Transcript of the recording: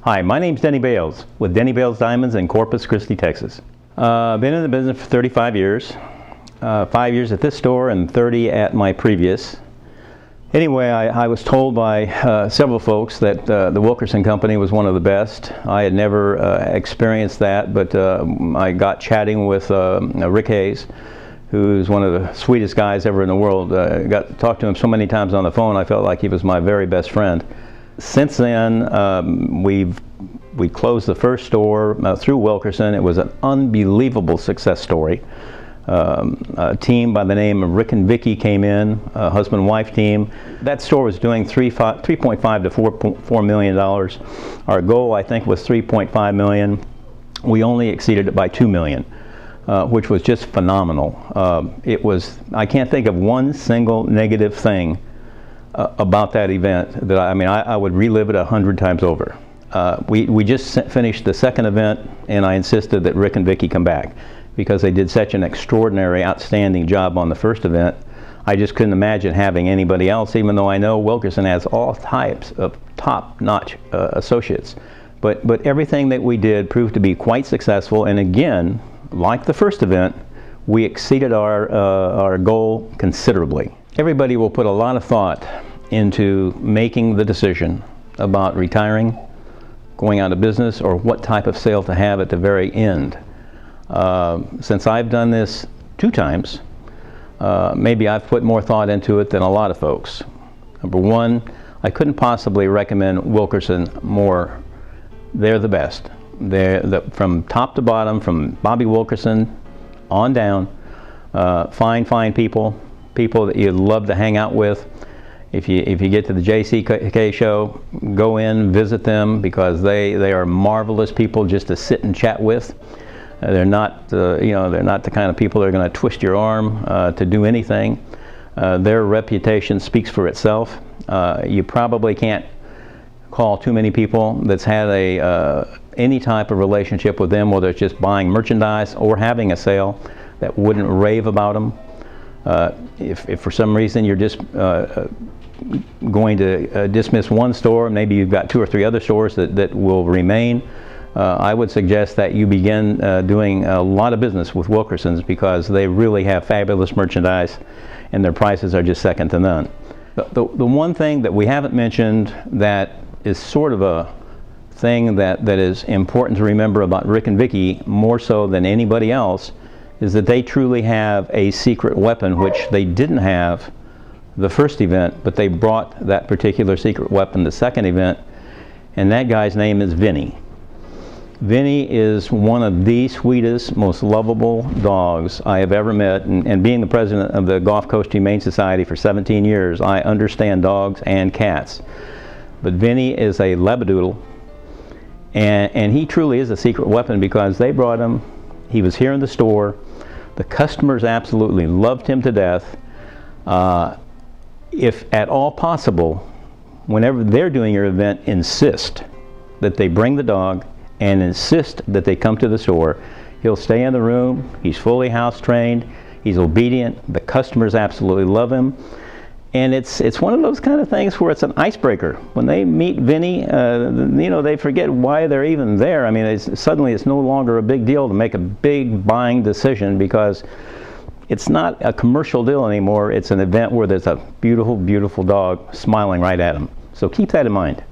Hi, my name's Denny Bales with Denny Bales Diamonds in Corpus Christi, Texas. Been in the business for 35 years, 5 years at this store and 30 at my previous. Anyway, I was told by several folks that the Wilkerson Company was one of the best. I had never experienced that, but I got chatting with Rick Hayes, who's one of the sweetest guys ever in the world. Got to talk to him so many times on the phone, I felt like he was my very best friend. Since then, we closed the first store through Wilkerson. It was an unbelievable success story. A team by the name of Rick and Vicky came in, a husband-wife team. That store was doing $3.5 to $4 million. Our goal, I think, was $3.5 million. We only exceeded it by $2 million, which was just phenomenal. I can't think of one single negative thing about that event that I would relive it 100 times over. We just finished the second event, and I insisted that Rick and Vicky come back because they did such an extraordinary, outstanding job on the first event. I just couldn't imagine having anybody else, even though I know Wilkerson has all types of top-notch associates. But everything that we did proved to be quite successful, and again, like the first event, we exceeded our goal considerably. Everybody will put a lot of thought into making the decision about retiring, going out of business, or what type of sale to have at the very end. Since I've done this 2 times, maybe I've put more thought into it than a lot of folks. Number one, I couldn't possibly recommend Wilkerson more. They're the best. From top to bottom, from Bobby Wilkerson on down, fine people that you'd love to hang out with. If you get to the JCK show, go in, visit them, because they are marvelous people just to sit and chat with. They're not they're not the kind of people that are going to twist your arm to do anything. Their reputation speaks for itself. You probably can't call too many people that's had any type of relationship with them, whether it's just buying merchandise or having a sale, that wouldn't rave about them. If for some reason you're just going to dismiss one store, maybe you've got 2 or 3 other stores that will remain, I would suggest that you begin doing a lot of business with Wilkerson's, because they really have fabulous merchandise and their prices are just second to none. The one thing that we haven't mentioned that is sort of a thing that is important to remember about Rick and Vicky, more so than anybody else, is that they truly have a secret weapon, which they didn't have the first event, but they brought that particular secret weapon the second event, and that guy's name is Vinny. Vinny is one of the sweetest, most lovable dogs I have ever met, and being the president of the Gulf Coast Humane Society for 17 years, I understand dogs and cats. But Vinny is a labradoodle, and he truly is a secret weapon, because they brought him. He was here in the store. The customers absolutely loved him to death. If at all possible, whenever they're doing your event, insist that they bring the dog and insist that they come to the store. He'll stay in the room. He's fully house trained. He's obedient. The customers absolutely love him. And it's one of those kind of things where it's an icebreaker. When they meet Vinny, they forget why they're even there. I mean, suddenly it's no longer a big deal to make a big buying decision, because it's not a commercial deal anymore. It's an event where there's a beautiful, beautiful dog smiling right at them. So keep that in mind.